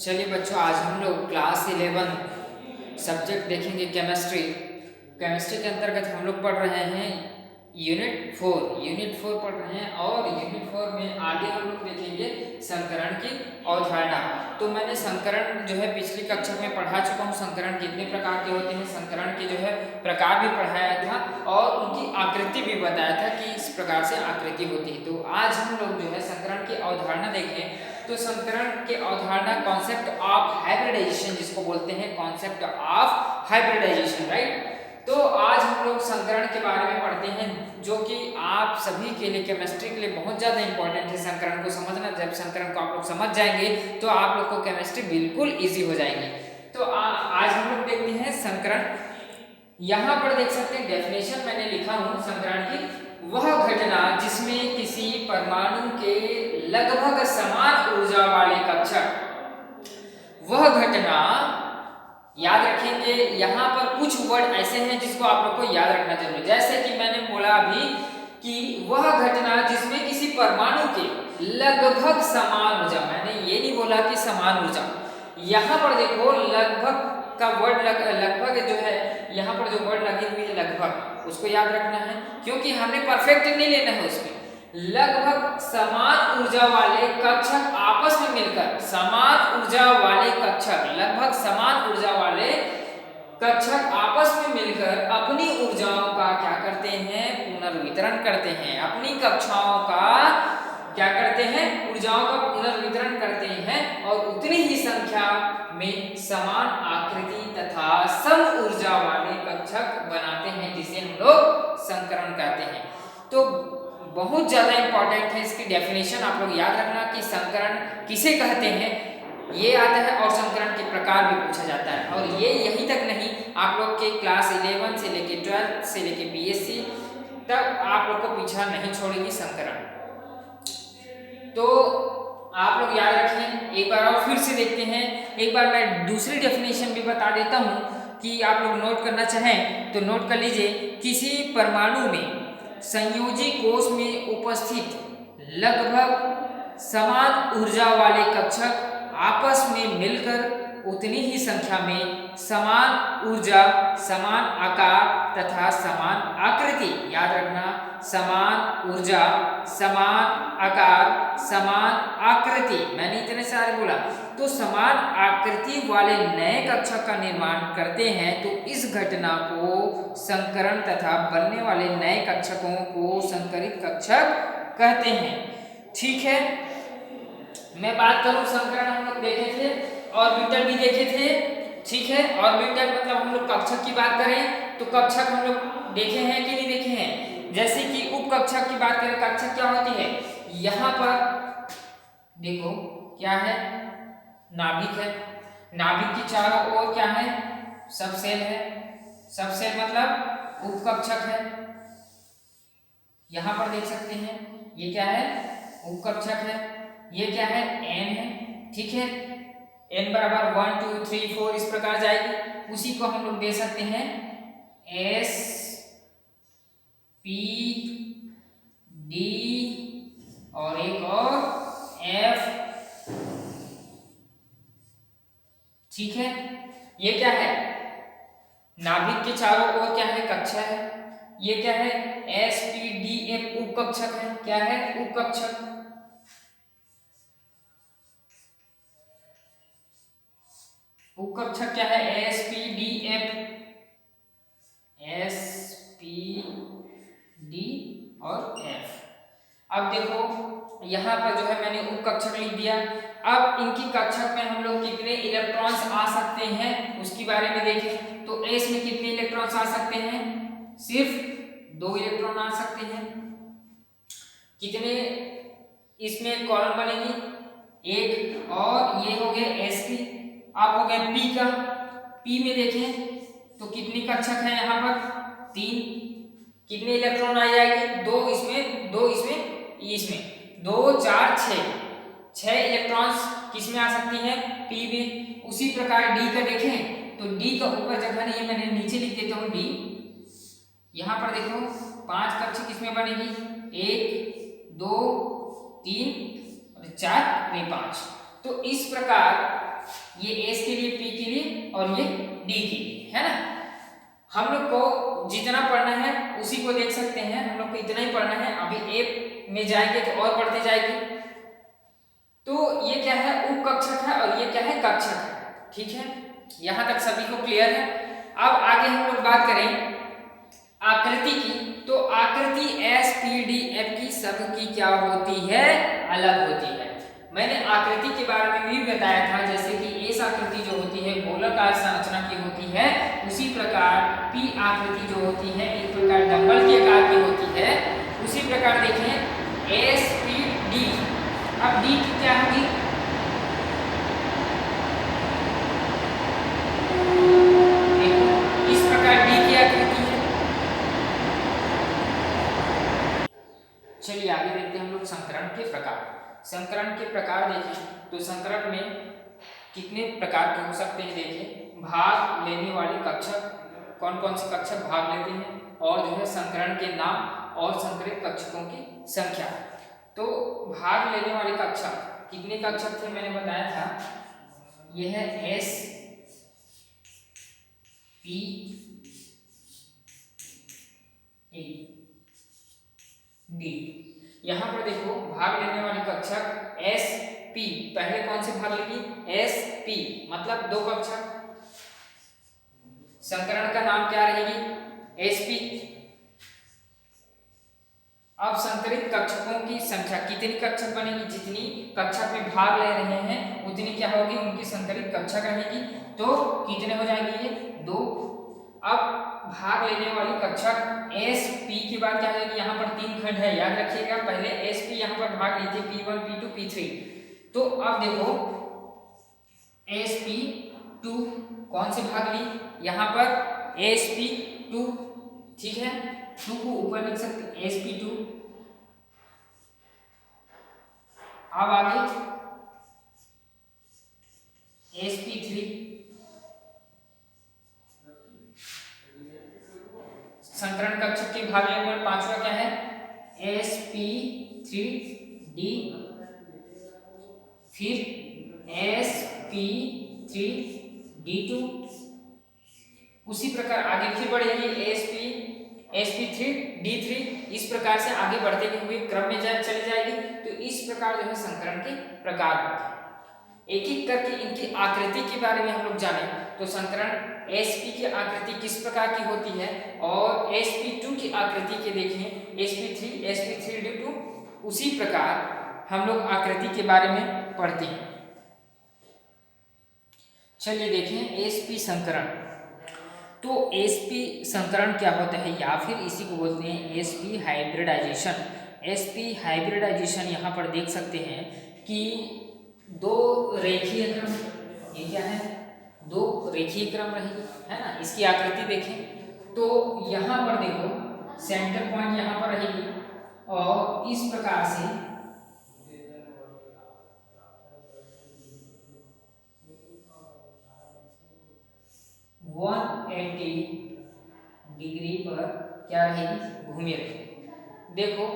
चलिए बच्चों, आज हम लोग क्लास 11 सब्जेक्ट देखेंगे केमिस्ट्री। केमिस्ट्री के अंतर्गत हम लोग पढ़ रहे हैं यूनिट 4 पढ़ रहे हैं और यूनिट 4 में आगे हम लोग देखेंगे संकरण की अवधारणा। तो मैंने संकरण जो है पिछली कक्षा में पढ़ा चुका हूँ। संकरण कितने प्रकार के होते हैं, संकरण के जो है प्रकार भी पढ़ाया था और उनकी आकृति भी बताया था कि इस प्रकार से आकृति होती है। तो आज हम लोग जो है संकरण की अवधारणा देखें। तो संकरण के अवधारणा कॉन्सेप्ट ऑफ हाइब्रिडाइजेशन जिसको बोलते हैं, कॉन्सेप्ट ऑफ हाइब्रिडाइजेशन, राइट। तो आज हम लोग संकरण के बारे में पढ़ते हैं, जो कि आप सभी के लिए, केमिस्ट्री के लिए बहुत ज़्यादा इंपॉर्टेंट है संकरण को समझना। जब संकरण को आप लोग समझ जाएंगे तो आप लोग को केमिस्ट्री बिल्कुल ईजी हो जाएगी। तो आज हम लोग देखते हैं संकरण। यहाँ पर देख सकते हैं डेफिनेशन मैंने लिखा हूँ संकरण की, वह घटना जिसमें किसी परमाणु के लगभग समान ऊर्जा वाले कक्षक, वह घटना, याद रखेंगे यहाँ पर कुछ वर्ड ऐसे हैं जिसको आप लोग को याद रखना जरूरी। जैसे कि मैंने बोला अभी कि वह घटना जिसमें किसी परमाणु के लगभग समान ऊर्जा, मैंने ये नहीं बोला कि समान ऊर्जा। यहाँ पर देखो लगभग का वर्ड लगभग जो है, यहाँ पर जो वर्ड लगी हुई है लगभग, उसको याद रखना है क्योंकि हमने परफेक्ट नहीं लेना है उसमें। लगभग समान ऊर्जा वाले कक्षक आपस में मिलकर, समान ऊर्जा वाले कक्षक, लगभग समान ऊर्जा वाले कक्षक आपस में मिलकर अपनी ऊर्जाओं का क्या करते हैं, पुनर्वितरण करते हैं। अपनी कक्षाओं का क्या करते हैं, ऊर्जाओं का पुनर्वितरण करते हैं और उतनी ही संख्या में समान आकृति तथा सम ऊर्जा वाले कक्षक बनाते हैं, जिसे हम लोग संकरण कहते हैं। तो बहुत ज़्यादा इंपॉर्टेंट है, इसकी डेफिनेशन आप लोग याद रखना कि संकरण किसे कहते हैं, ये आता है और संकरण के प्रकार भी पूछा जाता है। और ये यहीं तक नहीं, आप लोग के क्लास 11 से लेके 12 से लेके BSc तक आप लोग को पीछा नहीं छोड़ेगी संकरण। तो आप लोग याद रखें, एक बार और फिर से देखते हैं। एक बार मैं दूसरी डेफिनेशन भी बता देता हूँ कि आप लोग नोट करना चाहें तो नोट कर लीजिए। किसी परमाणु में संयोजी कोश में उपस्थित लगभग समान ऊर्जा वाले कक्षक आपस में मिलकर उतनी ही संख्या में समान ऊर्जा, समान आकार तथा समान आकृति, याद रखना, समान ऊर्जा, समान आकार, समान आकृति, मैंने इतने सारे बोला, तो समान आकृति वाले नए कक्षक का निर्माण करते हैं। तो इस घटना को संकरण तथा बनने वाले नए कक्षकों को संकरित कक्षक कहते हैं। ठीक है, मैं बात करूं संकरण हम लोग देखे थे, ऑर्बिटल भी देखे थे। ठीक है, ऑर्बिटल मतलब हम लोग कक्षक की बात करें तो कक्षक हम लोग देखे हैं कि नहीं देखे हैं। जैसे कि उप कक्षक की बात करें, कक्षक क्या होती है, यहाँ पर देखो क्या है, नाभिक है, नाभिक की चारों ओर क्या है, सबसेल है, सबसेल मतलब उप कक्षक है। यहाँ पर देख सकते हैं ये क्या है, उप कक्षक है। ये क्या है, n है। ठीक है, n बराबर 1 2 3 4 इस प्रकार जाएगी। उसी को हम लोग दे सकते हैं S P D और एक और F। ठीक है, ये क्या है, नाभिक के चारों ओर क्या है, कक्षा है। ये क्या है, S P D F उप कक्षक है। क्या है, उप कक्षक। उप कक्षक क्या है, S P D F, S P D और F। अब देखो यहाँ पर जो है मैंने उप कक्षक लिख दिया। अब इनकी कक्षक में हम लोग कितने इलेक्ट्रॉन्स आ सकते हैं उसके बारे में देखें तो S में कितने इलेक्ट्रॉन्स आ सकते हैं, सिर्फ 2 इलेक्ट्रॉन आ सकते हैं। कितने इसमें कॉलम बनेगी, 1, और ये हो गए sp। अब हो गया p का, p में देखें तो कितनी कक्षक है, यहाँ पर 3। कितने इलेक्ट्रॉन आ जाएंगे, 2 इसमें, 2 इसमें, इसमें 2 4 6 इलेक्ट्रॉन्स किसमें आ सकती हैं, p में। उसी प्रकार d का देखें तो d का ऊपर जगह नहीं है, मैंने नीचे लिख देता हूँ d। यहाँ पर देखो 5 कक्षक किसमें बनेगी, 1 2 3 और 4 नहीं 5। तो इस प्रकार ये एस के लिए, पी के लिए और ये डी के लिए, है ना। हम लोग को जितना पढ़ना है उसी को देख सकते हैं, हम लोग को इतना ही पढ़ना है। अभी ए में जाएंगे तो और बढ़ते जाएगी। तो ये क्या है, उपकक्षक है और ये क्या है, कक्षक है। ठीक है, यहां तक सभी को क्लियर है। अब आगे हम लोग बात करें आकृति की। तो आकृति एस पी डी एफ की सबकी क्या होती है, अलग होती है। मैंने आकृति के बारे में भी बताया था, जैसे कि एस आकृति जो होती है गोलाकार संरचना की होती है, उसी प्रकार पी आकृति जो होती है एक प्रकार डंबल के आकार की होती है। उसी प्रकार देखें एस पी डी, अब डी की क्या होगी, देखो इस प्रकार डी की आकृति है। चलिए आगे देखते हैं हम लोग संकरण के प्रकार। संकरण के प्रकार देखें तो संकरण में कितने प्रकार के हो सकते हैं। देखिए, भाग लेने वाले कक्षक, कौन कौन से कक्षक भाग लेते हैं, और जो है संकरण के नाम और संकरित कक्षकों की संख्या। तो भाग लेने वाले कक्षक कितने कक्षक थे, मैंने बताया था यह है एस पी डी। यहां पर देखो भाग लेने वाली कक्षक एस पी, पहले कौन से भाग लेगी, एस पी, मतलब दो कक्षक। संकरण का नाम क्या रहेगी, एस पी। अब संकरित कक्षकों की संख्या, कितनी कक्षक बनेगी, जितनी कक्षक में भाग ले रहे हैं उतनी क्या होगी, उनकी संकरित कक्षक रहेगी। तो कितने हो जाएंगे ये, दो। अब भाग लेने वाली कक्षक एस पी की बात क्या है, यहाँ पर तीन खंड है, याद रखिएगा। पहले एस पी यहाँ पर भाग ली थी P1 P2 P3। तो अब देखो एस पी टू कौन से भाग ली, यहाँ पर एस पी टू, ठीक है, टू को ऊपर लिख सकते एस पी टू। अब आगे एस पी थ्री, संकरण कक्षक के भाग लेने वाला पांचवा क्या है, एस पी थ्री डी, फिर s p three d two. उसी प्रकार आगे फिर बढ़ेगी s p three d three, इस प्रकार से आगे बढ़ते हुए क्रम में चली जाएगी। तो इस प्रकार जो है संकरण के प्रकार होते हैं। एक एक करके इनकी आकृति के बारे में हम लोग जाने तो संकरण एसपी की आकृति किस प्रकार की होती है, और sp2 की आकृति के देखें sp3 उसी प्रकार हम लोग आकृति के बारे में पढ़ते हैं। चलिए देखें sp संकरण। तो sp संकरण क्या होता है, या फिर इसी को बोलते हैं sp हाइब्रिडाइजेशन। sp हाइब्रिडाइजेशन यहाँ पर देख सकते हैं कि दो रेखीय क्रम, ये क्या है, दो रेखीय क्रम रहेगी, है ना। इसकी आकृति देखें तो यहाँ पर देखो सेंटर पॉइंट यहाँ पर रहेगी, और इस प्रकार से वन 180 डिग्री पर क्या रहेगी, घूमी रहेगी। देखो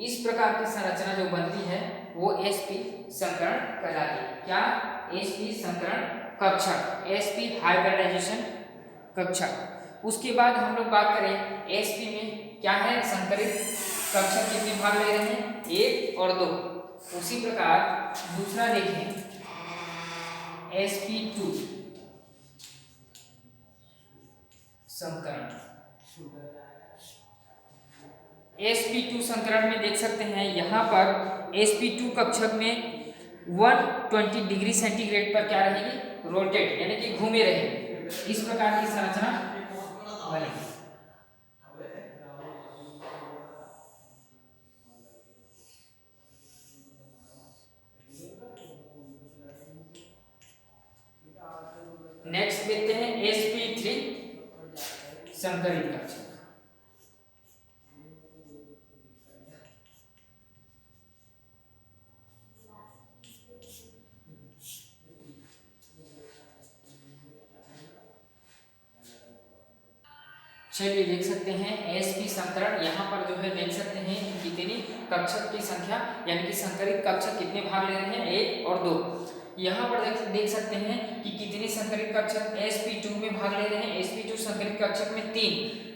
इस प्रकार की संरचना जो बनती है वो sp संकरण कहलाती है। क्या, sp संकरण कक्षक, sp हाइब्रिडाइजेशन कक्षक। उसके बाद हम लोग बात करें sp में क्या है, संकरित कक्षक कितने भाग ले रहे हैं, एक और दो। उसी प्रकार दूसरा देखें sp2 संकरण। sp2 संकरण में देख सकते हैं यहाँ पर sp2 कक्षक में 120 डिग्री सेंटीग्रेड पर क्या रहेगी, रोटेट, यानी कि घूमे रहेगी। इस प्रकार की संरचना बनेगी। नेक्स्ट देखते हैं sp3 संकरित कक्षक। चलिए देख सकते हैं sp संकरण, यहाँ पर जो है देख सकते हैं कितनी कक्षक की संख्या, यानी कि संकरित कक्षक कितने भाग ले रहे हैं, एक और दो। यहाँ पर देख सकते हैं कि कितने संकरित कक्षक sp2 में भाग ले रहे हैं। sp2 संकरित कक्षक में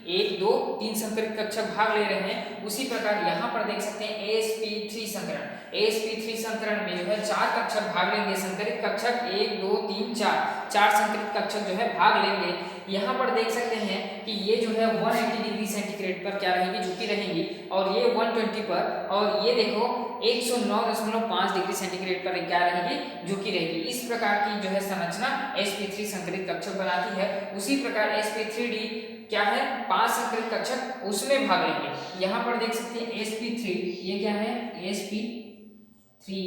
1 2 3 संकरित कक्षक भाग ले रहे हैं। उसी प्रकार यहाँ पर देख सकते हैं sp3 संकरण, sp3 संकरण में जो है 4 कक्षक भाग लेंगे। संकरित कक्षक 1 2 3 4 संकरित कक्षक जो है भाग लेंगे। यहाँ पर देख सकते हैं कि ये जो है 180 डिग्री सेंटीग्रेड पर क्या रहेंगी, झुकी रहेंगी, और ये 120 पर, और ये देखो 109.5 डिग्री सेंटीग्रेड पर क्या रहेगी, झुकी रहेगी। इस प्रकार की जो है संरचना sp3 संकरित कक्षक बनाती है। उसी प्रकार sp3d क्या है, 5 संकरित कक्षक उसमें भाग लेंगे। यहाँ पर देख सकते हैं sp3, ये क्या है sp3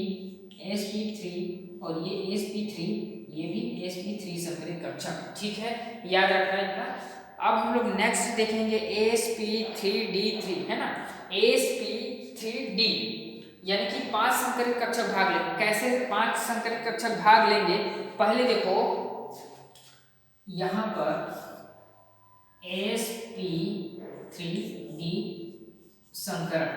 और ये sp3, ये भी sp3 संकरित कक्षक। ठीक है, याद रखना इतना। अब हम लोग नेक्स्ट देखेंगे sp3d3, है ना। sp3d यानी कि 5 संकरित कक्षक भाग लेंगे। कैसे 5 संकरित कक्षक भाग लेंगे, पहले देखो यहाँ पर sp3d संकरण,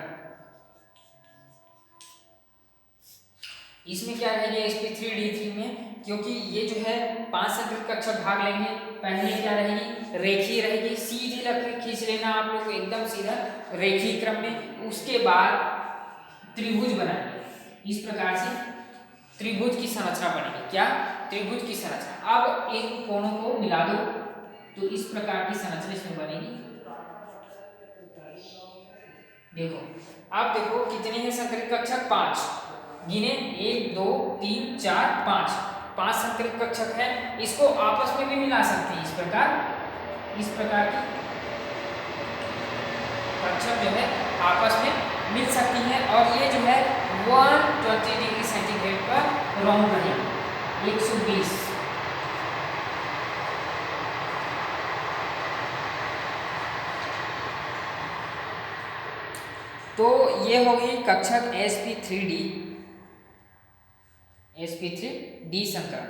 इसमें क्या रहेगी sp3d3 में, क्योंकि ये जो है 5 संकरित कक्षक भाग लेंगे। पहले क्या रहेगी, रेखीय रहेगी, सीधी लकीर खींच लेना आप लोग एकदम सीधा रेखीय क्रम में। उसके बाद त्रिभुज बनाएंगे, इस प्रकार से त्रिभुज की संरचना बनेगी। क्या, त्रिभुज की संरचना। अब इन कोणों को मिला दो तो इस प्रकार की संरचना इसमें बनेगी। देखो, अब देखो कितने हैं संकरित कक्षक, 5 गिने, 1 2 3 4 5 संकरित कक्षक है। इसको आपस में भी मिला सकते हैं, इस प्रकार की कक्षक जो है आपस में मिल सकती है। और ये जो है 120 डिग्री सेंटीग्रेड पर राउंड रहेगी, 120। तो ये होगी कक्षक sp3d संकरण।